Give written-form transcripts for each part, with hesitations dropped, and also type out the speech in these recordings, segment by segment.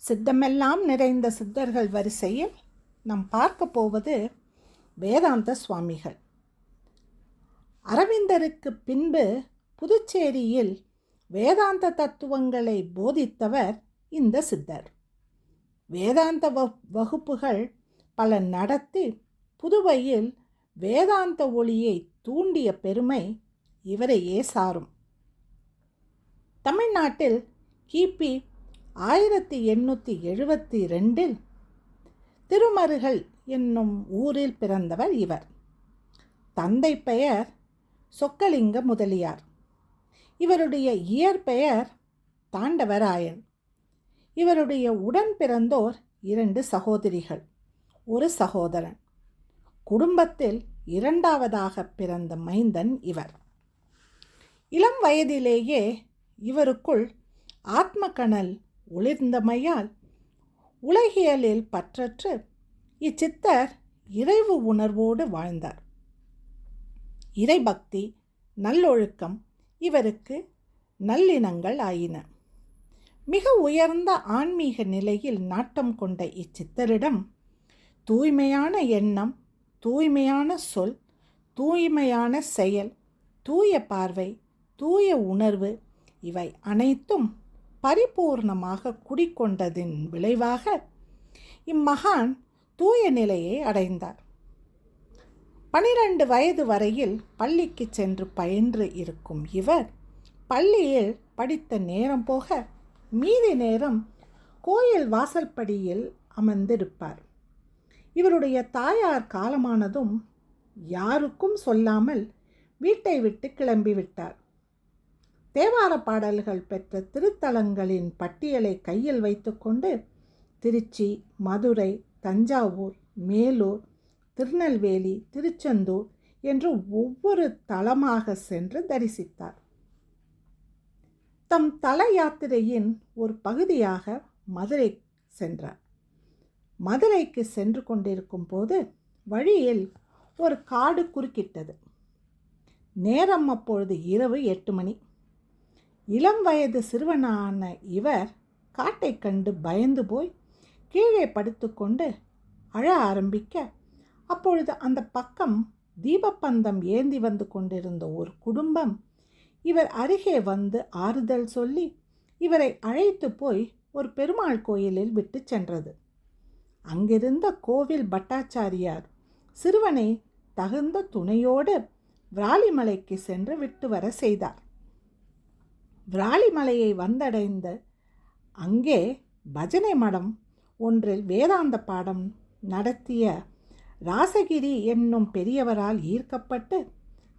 சித்தமெல்லாம் நிறைந்த சித்தர்கள் வரிசையில் நாம் பார்க்க போவது வேதாந்த சுவாமிகள். அரவிந்தருக்கு பின்பு புதுச்சேரியில் வேதாந்த தத்துவங்களை போதித்தவர் இந்த சித்தர். வேதாந்த வகுப்புகள் பல நடத்தி புதுவையில் வேதாந்த ஒளியை தூண்டிய பெருமை இவரையே சாரும். தமிழ்நாட்டில் கிபி 1872 திருமருகல் என்னும் ஊரில் பிறந்தவர் இவர். தந்தை பெயர் சொக்கலிங்க முதலியார். இவருடைய இயற்பெயர் தாண்டவராயன். இவருடைய உடன் பிறந்தோர் 2 சகோதரிகள், ஒரு சகோதரன். குடும்பத்தில் இரண்டாவதாக பிறந்த மைந்தன் இவர். இளம் வயதிலேயே இவருக்குள் ஆத்மகனல் ஒளிர்ந்தமையால் உலகியலில் பற்றற்று இச்சித்தர் இறைவு உணர்வோடு வாழ்ந்தார். இறைபக்தி, நல்லொழுக்கம் இவருக்கு நல்லினங்கள் ஆயின. மிக உயர்ந்த ஆன்மீக நிலையில் நாட்டம் கொண்ட இச்சித்தரிடம் தூய்மையான எண்ணம், தூய்மையான சொல், தூய்மையான செயல், தூய பார்வை, தூய உணர்வு இவை அனைத்தும் பரிபூர்ணமாக குடிக்கொண்டதின் விளைவாக இம்மகான் தூய நிலையை அடைந்தார். 12 வயது வரையில் பள்ளிக்கு சென்று பயின்று இருக்கும் இவர் பள்ளியில் படித்த நேரம் போக மீதி நேரம் கோயில் வாசல்படியில் அமர்ந்திருப்பார். இவருடைய தாயார் காலமானதும் யாருக்கும் சொல்லாமல் வீட்டை விட்டு கிளம்பிவிட்டார். தேவார பாடல்கள் பெற்ற திருத்தலங்களின் பட்டியலை கையில் வைத்துக்கொண்டு திருச்சி, மதுரை, தஞ்சாவூர், மேலூர், திருநெல்வேலி, திருச்செந்தூர் என்று ஒவ்வொரு தலமாக சென்று தரிசித்தார். தம் தல யாத்திரையின் ஒரு பகுதியாக மதுரை சென்றார். மதுரைக்கு சென்று கொண்டிருக்கும் போது வழியில் ஒரு காடு குறுக்கிட்டது. நேரம் அப்பொழுது இரவு 8 மணி. இளம் வயது சிறுவனான இவர் காட்டை கண்டு பயந்து போய் கீழே படுத்துக்கொண்டு அழ ஆரம்பிக்க, அப்பொழுது அந்த பக்கம் தீபப்பந்தம் ஏந்தி வந்து கொண்டிருந்த ஒரு குடும்பம் இவர் அருகே வந்து ஆறுதல் சொல்லி இவரை அழைத்து போய் ஒரு பெருமாள் கோயிலில் விட்டு சென்றது. அங்கிருந்த கோவில் பட்டாச்சாரியார் சிறுவனை தகுந்த துணையோடு விராலிமலைக்கு சென்று விட்டு வர செய்தார். விராலிமலையை வந்தடைந்த அங்கே பஜனை மடம் ஒன்றில் வேதாந்த பாடம் நடத்திய ராசகிரி என்னும் பெரியவரால் ஈர்க்கப்பட்டு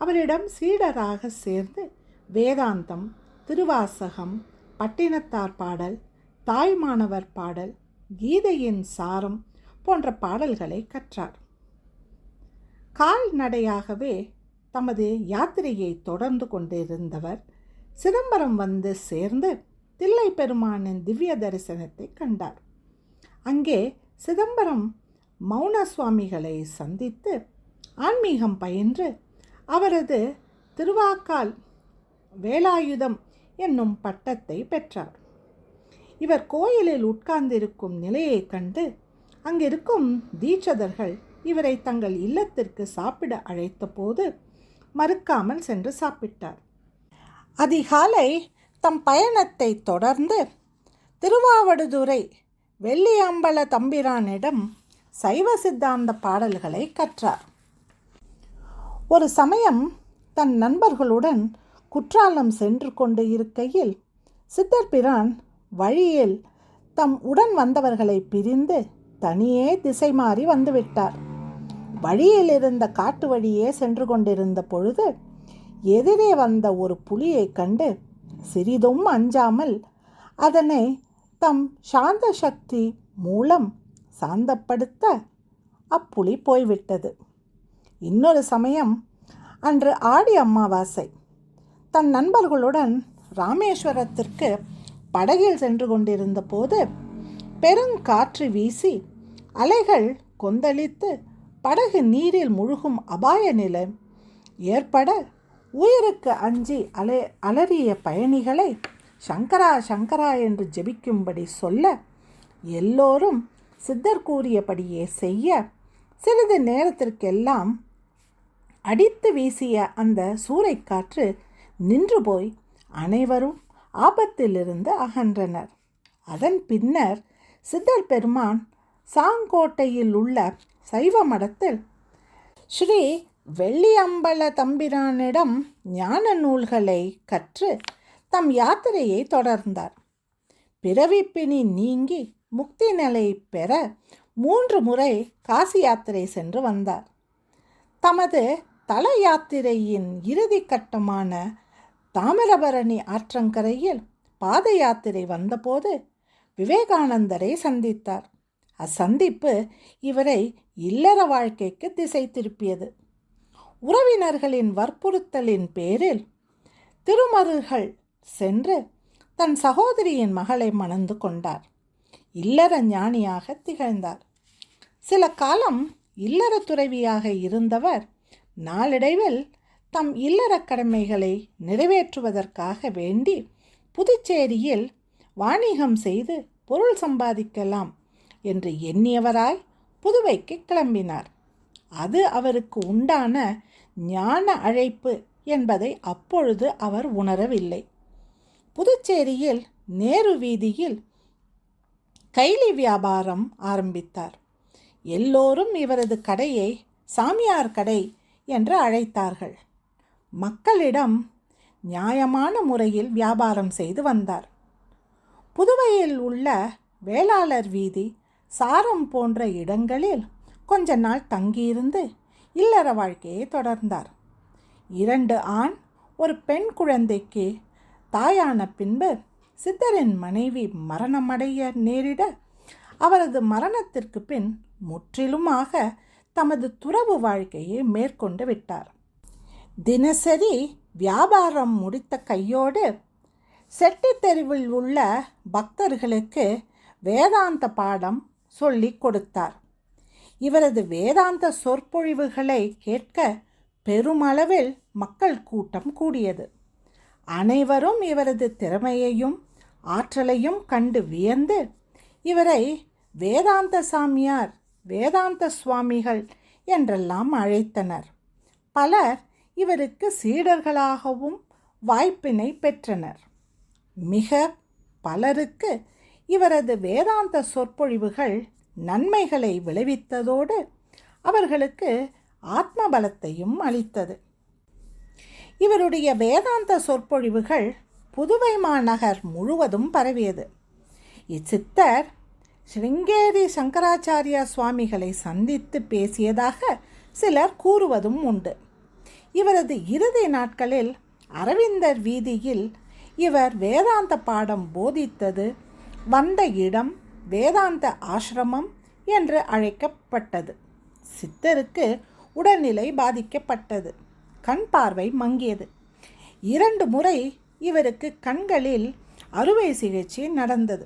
அவரிடம் சீடராக சேர்ந்து வேதாந்தம், திருவாசகம், பட்டினத்தார் பாடல், தாய்மானவர் பாடல், கீதையின் சாரம் போன்ற பாடல்களை கற்றார். கால்நடையாகவே தமது யாத்திரையை தொடர்ந்து கொண்டிருந்தவர் சிதம்பரம் வந்து சேர்ந்து தில்லை பெருமானின் திவ்ய தரிசனத்தை கண்டார். அங்கே சிதம்பரம் மௌன சுவாமிகளை சந்தித்து ஆன்மீகம் பயின்று அவரது திருவாக்கால் வேலாயுதம் என்னும் பட்டத்தை பெற்றார். இவர் கோயிலில் உட்கார்ந்திருக்கும் நிலையை கண்டு அங்கிருக்கும் தீட்சதர்கள் இவரை தங்கள் இல்லத்திற்கு சாப்பிட அழைத்த போது மறுக்காமல் சென்று சாப்பிட்டார். அதிகாலை தம் பயணத்தை தொடர்ந்து திருவாவடுதுறை வெள்ளியம்பல தம்பிரானிடம் சைவ சித்தாந்த பாடல்களை கற்றார். ஒரு சமயம் தன் நண்பர்களுடன் குற்றாலம் சென்று கொண்டு இருக்கையில் சித்தர்பிரான் வழியில் தம் உடன் வந்தவர்களை பிரிந்து தனியே திசை மாறி வந்துவிட்டார். வழியில் இருந்த காட்டு வழியே சென்று கொண்டிருந்த பொழுது எதிரே வந்த ஒரு புலியை கண்டு சிறிதும் அஞ்சாமல் அதனை தம் சாந்த சக்தி மூலம் சாந்தப்படுத்த அப்புலி போய்விட்டது. இன்னொரு சமயம் அன்று ஆடி அமாவாசை தன் நண்பர்களுடன் ராமேஸ்வரத்திற்கு படகில் சென்று கொண்டிருந்த போது பெருங்காற்று வீசி அலைகள் கொந்தளித்து படகு நீரில் முழுகும் அபாய நிலை ஏற்பட உயிருக்கு அஞ்சி அலறிய பயணிகளை சங்கரா சங்கரா என்று ஜெபிக்கும்படி சொல்ல எல்லோரும் சித்தர் கூறியபடியே செய்ய சிறிது நேரத்திற்கெல்லாம் அடித்து வீசிய அந்த சூறைக்காற்று நின்று போய் அனைவரும் ஆபத்திலிருந்து அகன்றனர். அதன் பின்னர் சித்தர் பெருமான் சாங்கோட்டையில் உள்ள சைவ மடத்தில் ஸ்ரீ வெள்ளியம்பல தம்பிரானிடம் ஞான நூல்களை கற்று தம் யாத்திரையை தொடர்ந்தார். பிறவிப்பிணி நீங்கி முக்தி நிலை பெற 3 முறை காசி யாத்திரை சென்று வந்தார். தமது தல யாத்திரையின் இறுதி கட்டமான தாமிரபரணி ஆற்றங்கரையில் பாத யாத்திரை வந்தபோது விவேகானந்தரை சந்தித்தார். அச்சந்திப்பு இவரை இல்லற வாழ்க்கைக்கு திசை திருப்பியது. உறவினர்களின் வற்புறுத்தலின் பேரில் திருமருகல் சென்று தன் சகோதரியின் மகளை மணந்து கொண்டார். இல்லற ஞானியாக திகழ்ந்தார். சில காலம் இல்லற துறவியாக இருந்தவர் நாளடைவில் தம் இல்லற கடமைகளை நிறைவேற்றுவதற்காக வேண்டி புதுச்சேரியில் வாணிகம் செய்து பொருள் சம்பாதிக்கலாம் என்று எண்ணியவராய் புதுவைக்கு கிளம்பினார். அது அவருக்கு உண்டான ஞான அழைப்பு என்பதை அப்பொழுது அவர் உணரவில்லை. புதுச்சேரியில் நேரு வீதியில் கைலி வியாபாரம் ஆரம்பித்தார். எல்லோரும் இவரது கடையை சாமியார் கடை என்று அழைத்தார்கள். மக்களிடம் நியாயமான முறையில் வியாபாரம் செய்து வந்தார். புதுவையில் உள்ள வேளாளர் வீதி, சாரம் போன்ற இடங்களில் கொஞ்ச நாள் தங்கியிருந்து இல்லற வாழ்க்கையை தொடர்ந்தார். 2 ஆண் ஒரு பெண் குழந்தைக்கு தாயான பின்பு சித்தரின் மனைவி மரணமடைய நேரிட அவரது மரணத்திற்கு பின் முற்றிலுமாக தமது துறவு வாழ்க்கையை மேற்கொண்டு விட்டார். தினசரி வியாபாரம் முடித்த கையோடு செட்டி தெருவில் உள்ள பக்தர்களுக்கு வேதாந்த பாடம் சொல்லிக் கொடுத்தார். இவரது வேதாந்த சொற்பொழிவுகளை கேட்க பெருமளவில் மக்கள் கூட்டம் கூடியது. அனைவரும் இவரது திறமையையும் ஆற்றலையும் கண்டு வியந்து இவரை வேதாந்த சாமியார், வேதாந்த சுவாமிகள் என்றெல்லாம் அழைத்தனர். பலர் இவருக்கு சீடர்களாகவும் வாய்ப்பினை பெற்றனர். மிக பலருக்கு இவரது வேதாந்த சொற்பொழிவுகள் நன்மைகளை விளைவித்ததோடு அவர்களுக்கு ஆத்ம பலத்தையும் அளித்தது. இவருடைய வேதாந்த சொற்பொழிவுகள் புதுவை மாநகர் முழுவதும் பரவியது. இச்சித்தர் ஸ்ருங்கேரி சங்கராச்சாரியா சுவாமிகளை சந்தித்து பேசியதாக சிலர் கூறுவதும் உண்டு. இவரது இறுதி நாட்களில் அரவிந்தர் வீதியில் இவர் வேதாந்த பாடம் போதித்தது வந்த இடம் வேதாந்த ஆசிரமம் என்று அழைக்கப்பட்டது. சித்தருக்கு உடல்நிலை பாதிக்கப்பட்டது. கண் பார்வை மங்கியது. 2 முறை இவருக்கு கண்களில் அறுவை சிகிச்சை நடந்தது.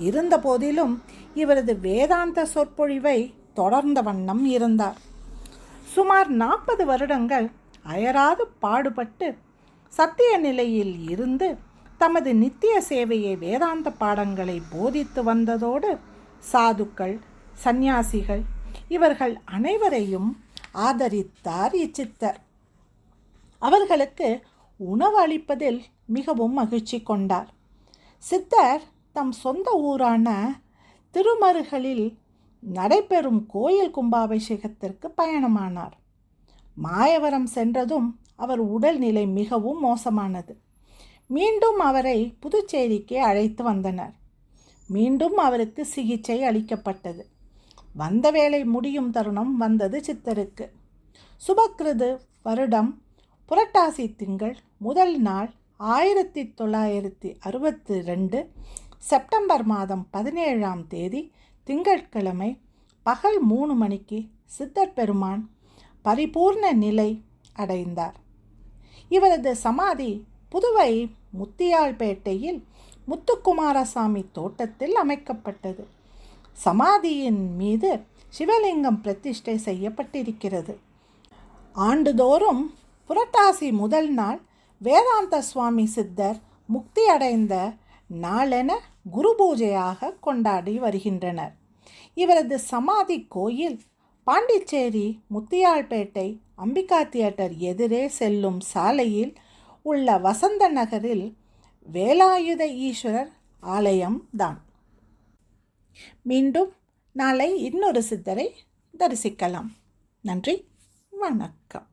இருந்த போதிலும் இவரது வேதாந்த சொற்பொழிவை தொடர்ந்த வண்ணம் இருந்தார். சுமார் 40 வருடங்கள் அயராது பாடுபட்டு சத்திய நிலையில் இருந்து தமது நித்திய சேவையை வேதாந்த பாடங்களை போதித்து வந்ததோடு சாதுக்கள், சந்நியாசிகள் இவர்கள் அனைவரையும் ஆதரித்தார் இச்சித்தர். அவர்களுக்கு உணவு அளிப்பதில் மிகவும் மகிழ்ச்சி கொண்டார். சித்தர் தம் சொந்த ஊரான திருமருகலில் நடைபெறும் கோயில் கும்பாபிஷேகத்திற்கு பயணமானார். மாயவரம் சென்றதும் அவர் உடல்நிலை மிகவும் மோசமானது. மீண்டும் அவரை புதுச்சேரிக்கு அழைத்து வந்தனர். மீண்டும் அவருக்கு சிகிச்சை அளிக்கப்பட்டது. வந்த வேலை முடியும் தருணம் வந்தது சித்தருக்கு. சுபக்கிருது வருடம் புரட்டாசி திங்கள் முதல் நாள் 1962 செப்டம்பர் மாதம் 17ஆம் தேதி திங்கட்கிழமை பகல் 3 மணிக்கு சித்தர் பெருமான் பரிபூர்ண நிலை அடைந்தார். இவரது சமாதி புதுவை முத்தியால்பேட்டையில் முத்துக்குமாரசாமி தோட்டத்தில் அமைக்கப்பட்டது. சமாதியின் மீது சிவலிங்கம் பிரதிஷ்டை செய்யப்பட்டிருக்கிறது. ஆண்டுதோறும் புரட்டாசி முதல் நாள் வேதாந்த சுவாமி சித்தர் முக்தி அடைந்த நாளென குரு பூஜையாக கொண்டாடி வருகின்றனர். இவரது சமாதி கோயில் பாண்டிச்சேரி முத்தியால்பேட்டை அம்பிகா தியேட்டர் எதிரே செல்லும் சாலையில் உள்ள வசந்த நகரில் வேலாயுத ஈஸ்வரர் ஆலயம்தான். மீண்டும் நாளை இன்னொரு சித்தரை தரிசிக்கலாம். நன்றி, வணக்கம்.